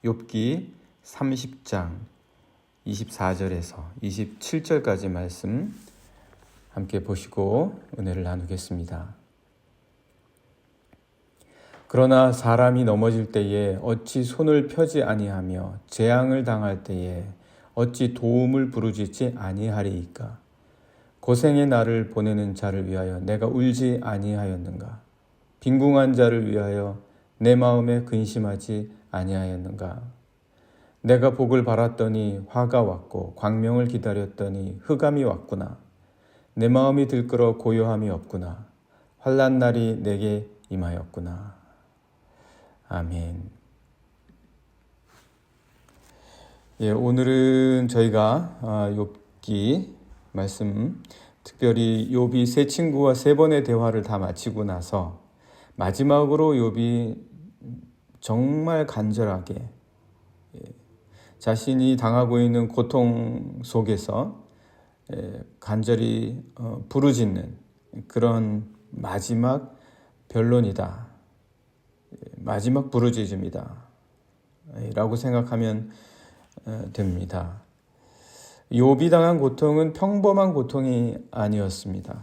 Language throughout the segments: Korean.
욥기 30장 24절에서 27절까지 말씀 함께 보시고 은혜를 나누겠습니다. 그러나 사람이 넘어질 때에 어찌 손을 펴지 아니하며 재앙을 당할 때에 어찌 도움을 부르짖지 아니하리이까. 고생의 날을 보내는 자를 위하여 내가 울지 아니하였는가. 빈궁한 자를 위하여 내 마음에 근심하지 아니하였는가. 내가 복을 바랐더니 화가 왔고 광명을 기다렸더니 흑암이 왔구나. 내 마음이 들끓어 고요함이 없구나. 환난 날이 내게 임하였구나. 아멘. 오늘은 저희가 욥기 말씀, 특별히 욥이 세 친구와 세 번의 대화를 다 마치고 나서 마지막으로 욥이 정말 간절하게 자신이 당하고 있는 고통 속에서 간절히 부르짖는 그런 마지막 변론이다. 마지막 부르짖음이다. 라고 생각하면 됩니다. 욥이 당한 고통은 평범한 고통이 아니었습니다.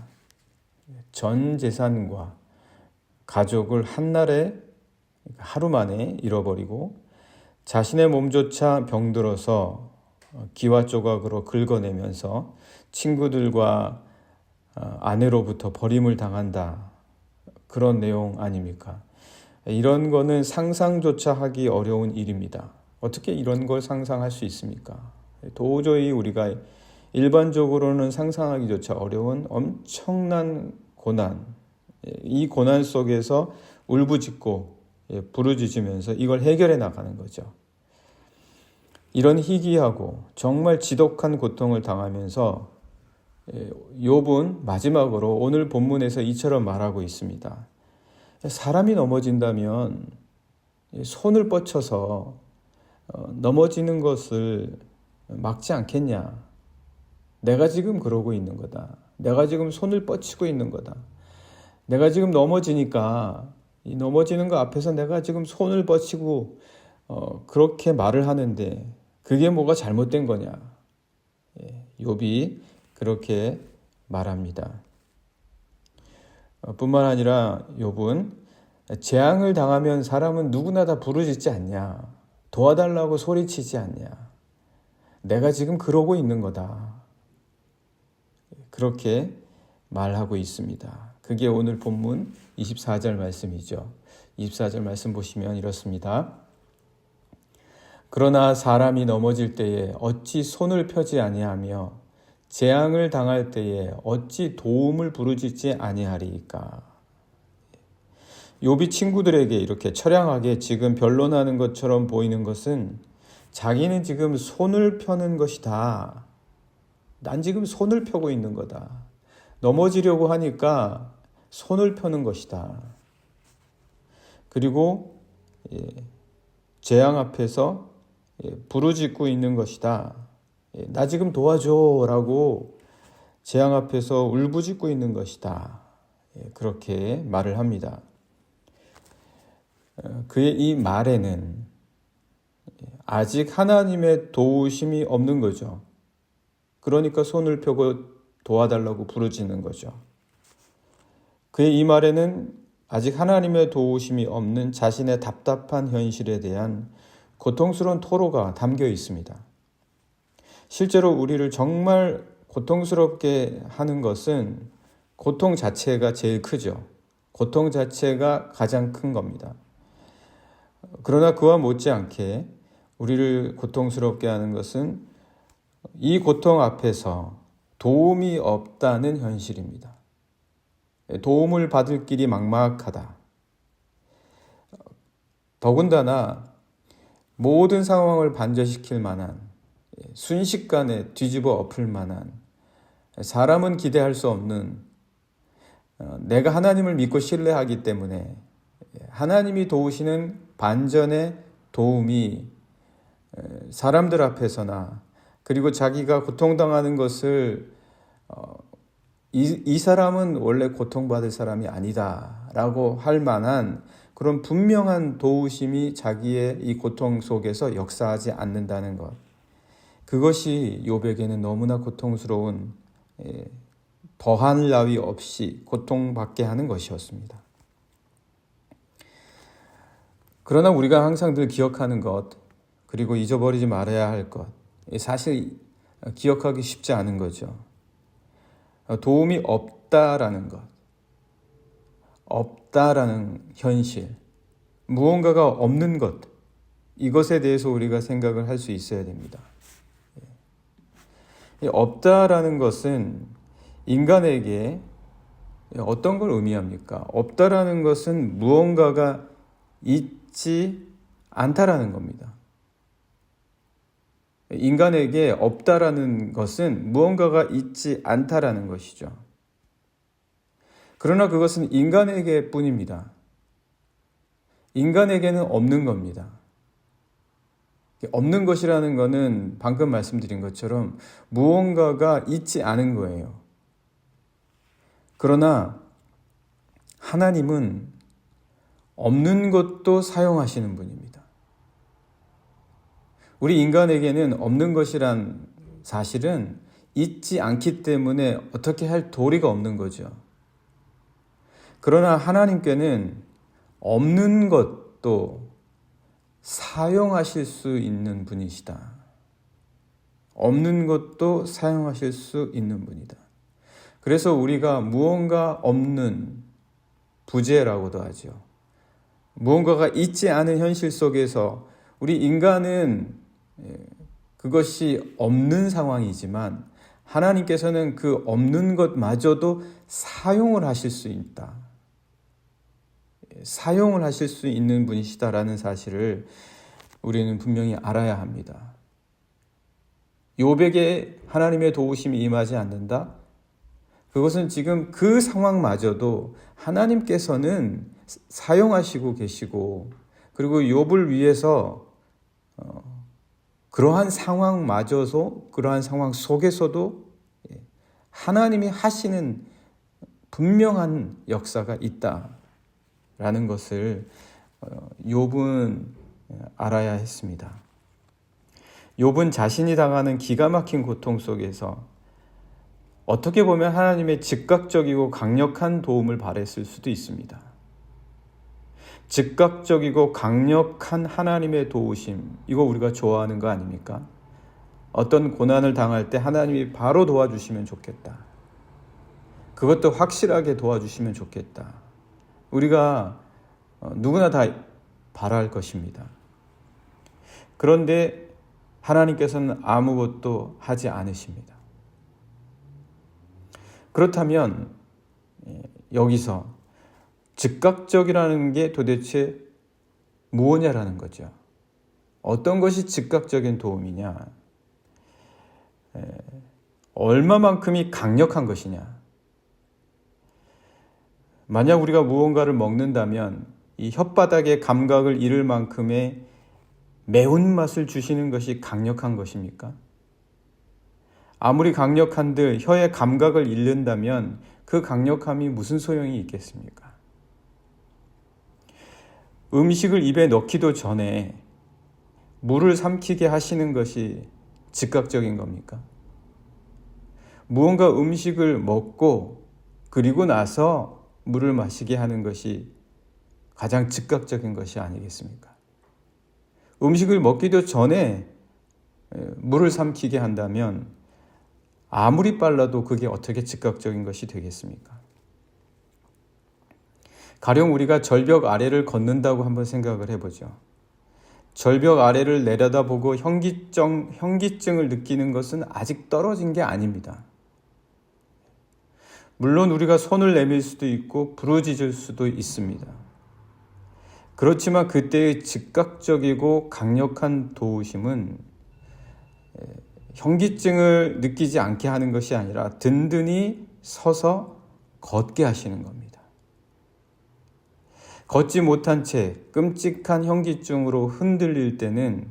전 재산과 가족을 한날에 하루 만에 잃어버리고 자신의 몸조차 병들어서 기와 조각으로 긁어내면서 친구들과 아내로부터 버림을 당한다. 그런 내용 아닙니까? 이런 거는 상상조차 하기 어려운 일입니다. 어떻게 이런 걸 상상할 수 있습니까? 도저히 우리가 일반적으로는 상상하기조차 어려운 엄청난 고난, 이 고난 속에서 울부짖고 부르짖으면서 이걸 해결해 나가는 거죠. 이런 희귀하고 정말 지독한 고통을 당하면서 욥은 마지막으로 오늘 본문에서 이처럼 말하고 있습니다. 사람이 넘어진다면 손을 뻗쳐서 넘어지는 것을 막지 않겠냐. 내가 지금 그러고 있는 거다. 내가 지금 손을 뻗치고 있는 거다. 내가 지금 넘어지니까 이 넘어지는 거 앞에서 내가 지금 손을 뻗치고 그렇게 말을 하는데 그게 뭐가 잘못된 거냐. 욥이 그렇게 말합니다. 뿐만 아니라 욥은 재앙을 당하면 사람은 누구나 다 부르짖지 않냐. 도와달라고 소리치지 않냐. 내가 지금 그러고 있는 거다. 그렇게 말하고 있습니다. 그게 오늘 본문 24절 말씀이죠. 24절 말씀 보시면 이렇습니다. 그러나 사람이 넘어질 때에 어찌 손을 펴지 아니하며 재앙을 당할 때에 어찌 도움을 부르짖지 아니하리이까. 욥이 친구들에게 이렇게 처량하게 지금 변론하는 것처럼 보이는 것은 자기는 지금 손을 펴는 것이다. 난 지금 손을 펴고 있는 거다. 넘어지려고 하니까 손을 펴는 것이다. 그리고 재앙 앞에서 부르짖고 있는 것이다. 나 지금 도와줘 라고 재앙 앞에서 울부짖고 있는 것이다. 그렇게 말을 합니다. 그의 이 말에는 아직 하나님의 도우심이 없는 거죠. 그러니까 손을 펴고 도와달라고 부르짖는 거죠. 그의 이 말에는 아직 하나님의 도우심이 없는 자신의 답답한 현실에 대한 고통스러운 토로가 담겨 있습니다. 실제로 우리를 정말 고통스럽게 하는 것은 고통 자체가 제일 크죠. 고통 자체가 가장 큰 겁니다. 그러나 그와 못지않게 우리를 고통스럽게 하는 것은 이 고통 앞에서 도움이 없다는 현실입니다. 도움을 받을 길이 막막하다. 더군다나 모든 상황을 반전시킬 만한, 순식간에 뒤집어 엎을 만한, 사람은 기대할 수 없는, 내가 하나님을 믿고 신뢰하기 때문에 하나님이 도우시는 반전의 도움이 사람들 앞에서나 그리고 자기가 고통당하는 것을 이 사람은 원래 고통받을 사람이 아니다 라고 할 만한 그런 분명한 도우심이 자기의 이 고통 속에서 역사하지 않는다는 것. 그것이 욥에게는 너무나 고통스러운, 더할 나위 없이 고통받게 하는 것이었습니다. 그러나 우리가 항상 늘 기억하는 것, 그리고 잊어버리지 말아야 할 것, 사실 기억하기 쉽지 않은 거죠. 도움이 없다라는 것, 없다라는 현실, 무언가가 없는 것, 이것에 대해서 우리가 생각을 할 수 있어야 됩니다. 없다라는 것은 인간에게 어떤 걸 의미합니까? 없다라는 것은 무언가가 있지 않다라는 겁니다. 인간에게 없다라는 것은 무언가가 있지 않다라는 것이죠. 그러나 그것은 인간에게 뿐입니다. 인간에게는 없는 겁니다. 없는 것이라는 것은 방금 말씀드린 것처럼 무언가가 있지 않은 거예요. 그러나 하나님은 없는 것도 사용하시는 분입니다. 우리 인간에게는 없는 것이란 사실은 있지 않기 때문에 어떻게 할 도리가 없는 거죠. 그러나 하나님께는 없는 것도 사용하실 수 있는 분이시다. 없는 것도 사용하실 수 있는 분이다. 그래서 우리가 무언가 없는 부재라고도 하죠. 무언가가 있지 않은 현실 속에서 우리 인간은 그것이 없는 상황이지만 하나님께서는 그 없는 것마저도 사용을 하실 수 있다. 사용을 하실 수 있는 분이시다라는 사실을 우리는 분명히 알아야 합니다. 욥에게 하나님의 도우심이 임하지 않는다? 그것은 지금 그 상황마저도 하나님께서는 사용하시고 계시고, 그리고 욥을 위해서 그러한 상황마저도, 그러한 상황 속에서도 하나님이 하시는 분명한 역사가 있다라는 것을 욥은 알아야 했습니다. 욥은 자신이 당하는 기가 막힌 고통 속에서 어떻게 보면 하나님의 즉각적이고 강력한 도움을 바랬을 수도 있습니다. 즉각적이고 강력한 하나님의 도우심, 이거 우리가 좋아하는 거 아닙니까? 어떤 고난을 당할 때 하나님이 바로 도와주시면 좋겠다. 그것도 확실하게 도와주시면 좋겠다. 우리가 누구나 다 바랄 것입니다. 그런데 하나님께서는 아무것도 하지 않으십니다. 그렇다면 여기서 즉각적이라는 게 도대체 무엇이냐라는 거죠. 어떤 것이 즉각적인 도움이냐? 얼마만큼이 강력한 것이냐? 만약 우리가 무언가를 먹는다면 이 혓바닥의 감각을 잃을 만큼의 매운맛을 주시는 것이 강력한 것입니까? 아무리 강력한들 혀의 감각을 잃는다면 그 강력함이 무슨 소용이 있겠습니까? 음식을 입에 넣기도 전에 물을 삼키게 하시는 것이 즉각적인 겁니까? 무언가 음식을 먹고 그리고 나서 물을 마시게 하는 것이 가장 즉각적인 것이 아니겠습니까? 음식을 먹기도 전에 물을 삼키게 한다면 아무리 빨라도 그게 어떻게 즉각적인 것이 되겠습니까? 가령 우리가 절벽 아래를 걷는다고 한번 생각을 해보죠. 절벽 아래를 내려다보고 현기증을 느끼는 것은 아직 떨어진 게 아닙니다. 물론 우리가 손을 내밀 수도 있고 부르짖을 수도 있습니다. 그렇지만 그때의 즉각적이고 강력한 도우심은 현기증을 느끼지 않게 하는 것이 아니라 든든히 서서 걷게 하시는 겁니다. 걷지 못한 채 끔찍한 현기증으로 흔들릴 때는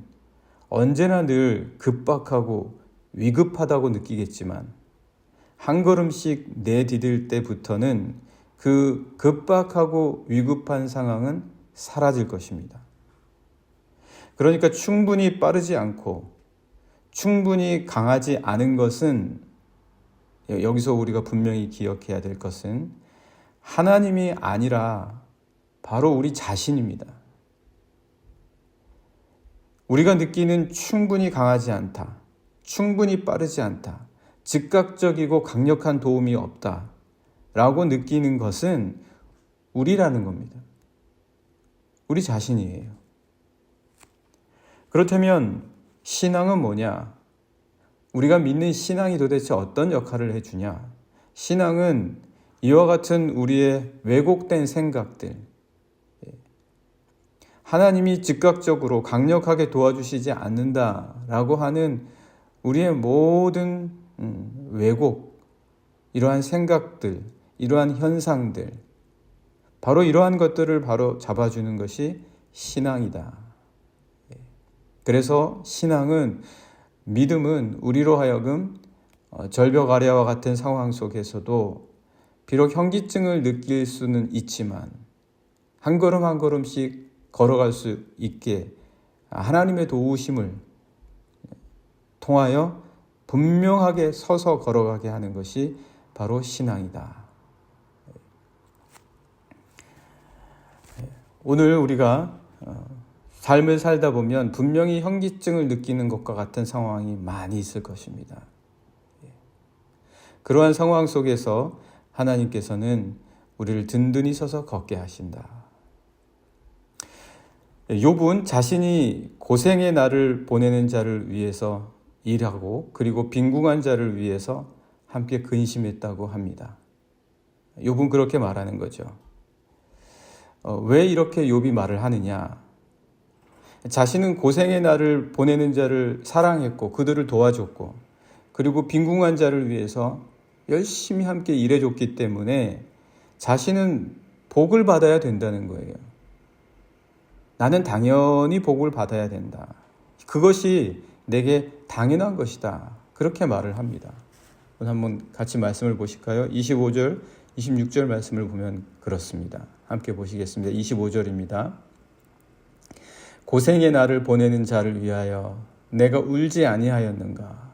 언제나 늘 급박하고 위급하다고 느끼겠지만 한 걸음씩 내디딜 때부터는 그 급박하고 위급한 상황은 사라질 것입니다. 그러니까 충분히 빠르지 않고 충분히 강하지 않은 것은, 여기서 우리가 분명히 기억해야 될 것은 하나님이 아니라 바로 우리 자신입니다. 우리가 느끼는 충분히 강하지 않다, 충분히 빠르지 않다, 즉각적이고 강력한 도움이 없다 라고 느끼는 것은 우리라는 겁니다. 우리 자신이에요. 그렇다면 신앙은 뭐냐? 우리가 믿는 신앙이 도대체 어떤 역할을 해주냐? 신앙은 이와 같은 우리의 왜곡된 생각들, 하나님이 즉각적으로 강력하게 도와주시지 않는다라고 하는 우리의 모든 왜곡, 이러한 생각들, 이러한 현상들, 바로 이러한 것들을 바로 잡아주는 것이 신앙이다. 그래서 신앙은, 믿음은 우리로 하여금 절벽 아래와 같은 상황 속에서도 비록 현기증을 느낄 수는 있지만 한 걸음 한 걸음씩 걸어갈 수 있게 하나님의 도우심을 통하여 분명하게 서서 걸어가게 하는 것이 바로 신앙이다. 오늘 우리가 삶을 살다 보면 분명히 현기증을 느끼는 것과 같은 상황이 많이 있을 것입니다. 그러한 상황 속에서 하나님께서는 우리를 든든히 서서 걷게 하신다. 욥은 자신이 고생의 날을 보내는 자를 위해서 일하고 그리고 빈궁한 자를 위해서 함께 근심했다고 합니다. 욥은 그렇게 말하는 거죠. 왜 이렇게 욥이 말을 하느냐? 자신은 고생의 날을 보내는 자를 사랑했고 그들을 도와줬고 그리고 빈궁한 자를 위해서 열심히 함께 일해줬기 때문에 자신은 복을 받아야 된다는 거예요. 나는 당연히 복을 받아야 된다. 그것이 내게 당연한 것이다. 그렇게 말을 합니다. 오늘 한번 같이 말씀을 보실까요? 25절, 26절 말씀을 보면 그렇습니다. 함께 보시겠습니다. 25절입니다. 고생의 날을 보내는 자를 위하여 내가 울지 아니하였는가?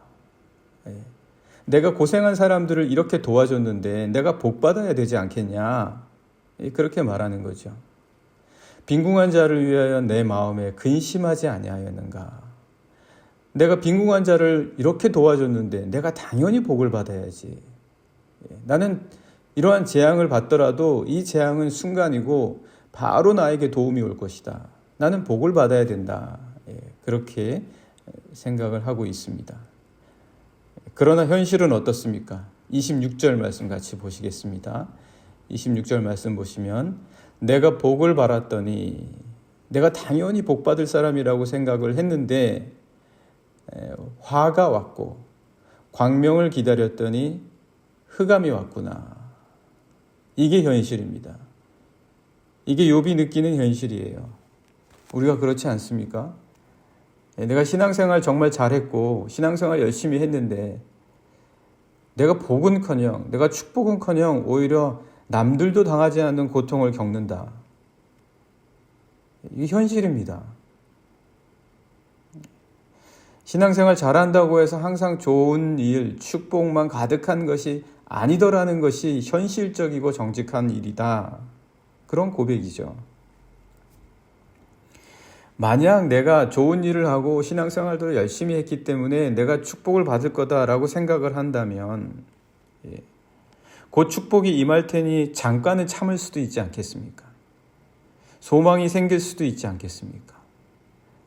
내가 고생한 사람들을 이렇게 도와줬는데 내가 복 받아야 되지 않겠냐? 그렇게 말하는 거죠. 빈궁한 자를 위하여 내 마음에 근심하지 아니하였는가? 내가 빈궁한 자를 이렇게 도와줬는데 내가 당연히 복을 받아야지. 나는 이러한 재앙을 받더라도 이 재앙은 순간이고 바로 나에게 도움이 올 것이다. 나는 복을 받아야 된다. 그렇게 생각을 하고 있습니다. 그러나 현실은 어떻습니까? 26절 말씀 같이 보시겠습니다. 26절 말씀 보시면 내가 복을 받았더니 내가 당연히 복 받을 사람이라고 생각을 했는데 화가 왔고 광명을 기다렸더니 흑암이 왔구나. 이게 현실입니다. 이게 욥이 느끼는 현실이에요. 우리가 그렇지 않습니까? 내가 신앙생활 정말 잘했고 신앙생활 열심히 했는데 내가 복은커녕 내가 축복은커녕 오히려 남들도 당하지 않는 고통을 겪는다. 이게 현실입니다. 신앙생활 잘한다고 해서 항상 좋은 일, 축복만 가득한 것이 아니더라는 것이 현실적이고 정직한 일이다. 그런 고백이죠. 만약 내가 좋은 일을 하고 신앙생활도 열심히 했기 때문에 내가 축복을 받을 거다라고 생각을 한다면 곧 축복이 임할 테니 잠깐은 참을 수도 있지 않겠습니까? 소망이 생길 수도 있지 않겠습니까?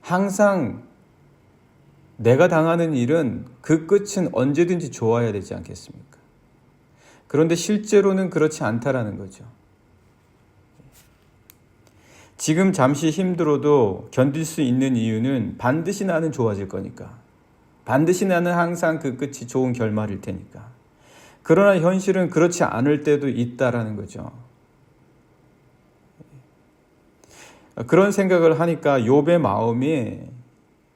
항상 내가 당하는 일은 그 끝은 언제든지 좋아야 되지 않겠습니까? 그런데 실제로는 그렇지 않다라는 거죠. 지금 잠시 힘들어도 견딜 수 있는 이유는 반드시 나는 좋아질 거니까. 반드시 나는 항상 그 끝이 좋은 결말일 테니까. 그러나 현실은 그렇지 않을 때도 있다라는 거죠. 그런 생각을 하니까 욥의 마음이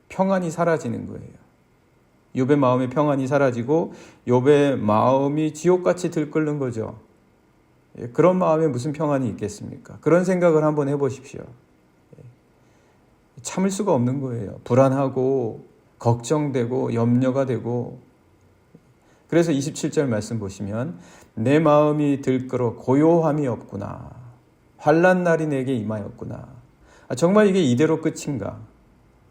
평안이 사라지는 거예요. 욥의 마음의 평안이 사라지고 욥의 마음이 지옥같이 들끓는 거죠. 그런 마음에 무슨 평안이 있겠습니까? 그런 생각을 한번 해보십시오. 참을 수가 없는 거예요. 불안하고 걱정되고 염려가 되고. 그래서 27절 말씀 보시면 내 마음이 들끓어 고요함이 없구나. 환난 날이 내게 임하였구나. 정말 이게 이대로 끝인가?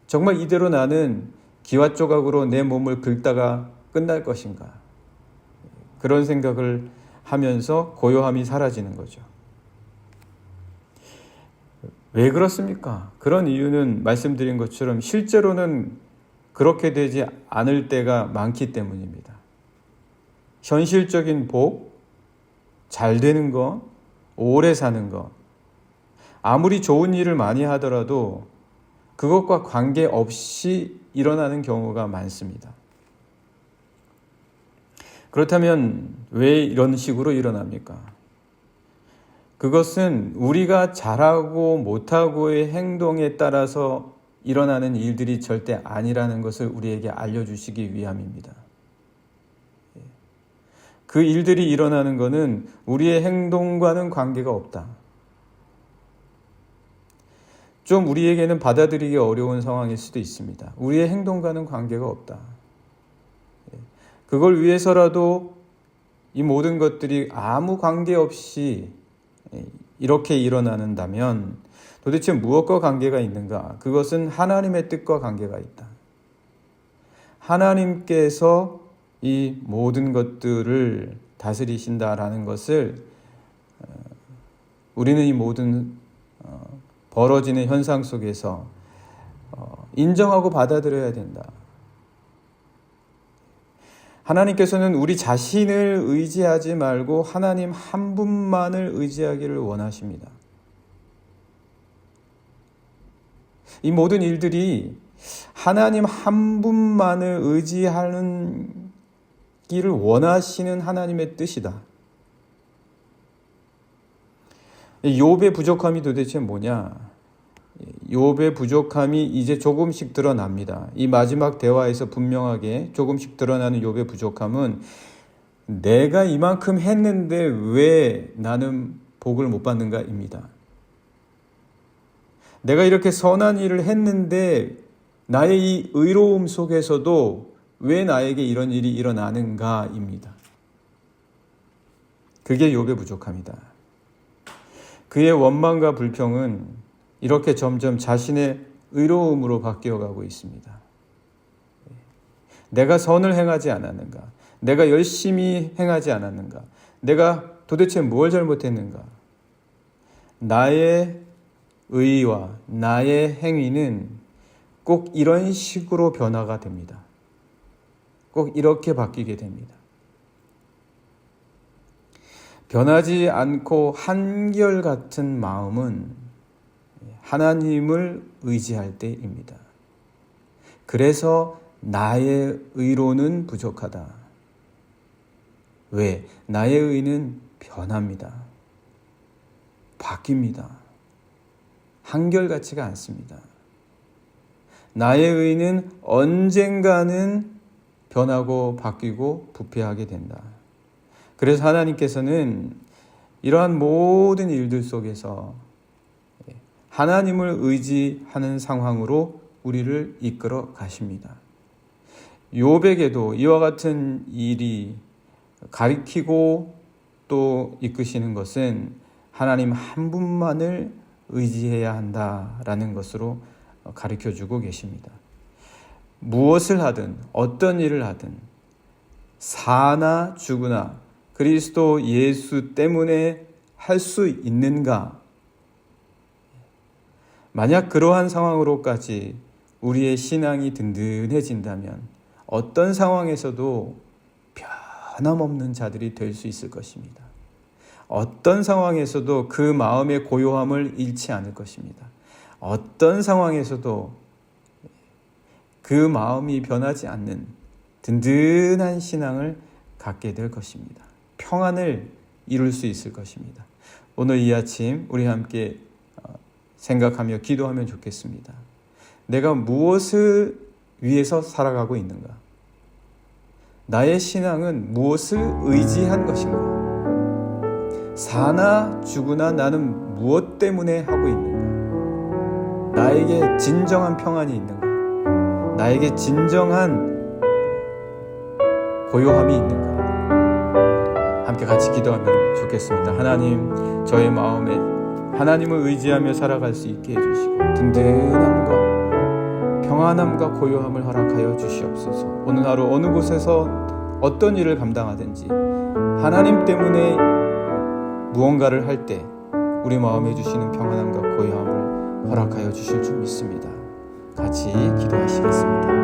정말 이대로 나는 기와 조각으로 내 몸을 긁다가 끝날 것인가? 그런 생각을 하면서 고요함이 사라지는 거죠. 왜 그렇습니까? 그런 이유는 말씀드린 것처럼 실제로는 그렇게 되지 않을 때가 많기 때문입니다. 현실적인 복, 잘 되는 것, 오래 사는 것, 아무리 좋은 일을 많이 하더라도 그것과 관계없이 일어나는 경우가 많습니다. 그렇다면 왜 이런 식으로 일어납니까? 그것은 우리가 잘하고 못하고의 행동에 따라서 일어나는 일들이 절대 아니라는 것을 우리에게 알려주시기 위함입니다. 그 일들이 일어나는 것은 우리의 행동과는 관계가 없다. 좀 우리에게는 받아들이기 어려운 상황일 수도 있습니다. 우리의 행동과는 관계가 없다. 그걸 위해서라도 이 모든 것들이 아무 관계없이 이렇게 일어나는다면 도대체 무엇과 관계가 있는가? 그것은 하나님의 뜻과 관계가 있다. 하나님께서 이 모든 것들을 다스리신다라는 것을 우리는 이 모든 벌어지는 현상 속에서 인정하고 받아들여야 된다. 하나님께서는 우리 자신을 의지하지 말고 하나님 한 분만을 의지하기를 원하십니다. 이 모든 일들이 하나님 한 분만을 의지하는 길을 원하시는 하나님의 뜻이다. 욥의 부족함이 도대체 뭐냐? 욥의 부족함이 이제 조금씩 드러납니다. 이 마지막 대화에서 분명하게 조금씩 드러나는 욥의 부족함은 내가 이만큼 했는데 왜 나는 복을 못 받는가입니다. 내가 이렇게 선한 일을 했는데 나의 이 의로움 속에서도 왜 나에게 이런 일이 일어나는가입니다. 그게 욥의 부족함이다. 그의 원망과 불평은 이렇게 점점 자신의 의로움으로 바뀌어가고 있습니다. 내가 선을 행하지 않았는가? 내가 열심히 행하지 않았는가? 내가 도대체 뭘 잘못했는가? 나의 의와 나의 행위는 꼭 이런 식으로 변화가 됩니다. 꼭 이렇게 바뀌게 됩니다. 변하지 않고 한결같은 마음은 하나님을 의지할 때입니다. 그래서 나의 의로는 부족하다. 왜? 나의 의는 변합니다. 바뀝니다. 한결같지가 않습니다. 나의 의는 언젠가는 변하고 바뀌고 부패하게 된다. 그래서 하나님께서는 이러한 모든 일들 속에서 하나님을 의지하는 상황으로 우리를 이끌어 가십니다. 욥에게도 이와 같은 일이 가리키고 또 이끄시는 것은 하나님 한 분만을 의지해야 한다라는 것으로 가르쳐주고 계십니다. 무엇을 하든 어떤 일을 하든 사나 죽으나 그리스도 예수 때문에 할 수 있는가? 만약 그러한 상황으로까지 우리의 신앙이 든든해진다면 어떤 상황에서도 변함없는 자들이 될 수 있을 것입니다. 어떤 상황에서도 그 마음의 고요함을 잃지 않을 것입니다. 어떤 상황에서도 그 마음이 변하지 않는 든든한 신앙을 갖게 될 것입니다. 평안을 이룰 수 있을 것입니다. 오늘 이 아침 우리 함께 생각하며 기도하면 좋겠습니다. 내가 무엇을 위해서 살아가고 있는가? 나의 신앙은 무엇을 의지한 것인가? 사나 죽으나 나는 무엇 때문에 하고 있는가? 나에게 진정한 평안이 있는가? 나에게 진정한 고요함이 있는가? 함께 같이 기도하면 좋겠습니다. 하나님, 저의 마음에 하나님을 의지하며 살아갈 수 있게 해주시고 든든함과 평안함과 고요함을 허락하여 주시옵소서. 오늘 하루 어느 곳에서 어떤 일을 감당하든지 하나님 때문에 무언가를 할 때 우리 마음에 주시는 평안함과 고요함을 허락하여 주실 줄 믿습니다. 같이 기도하시겠습니다.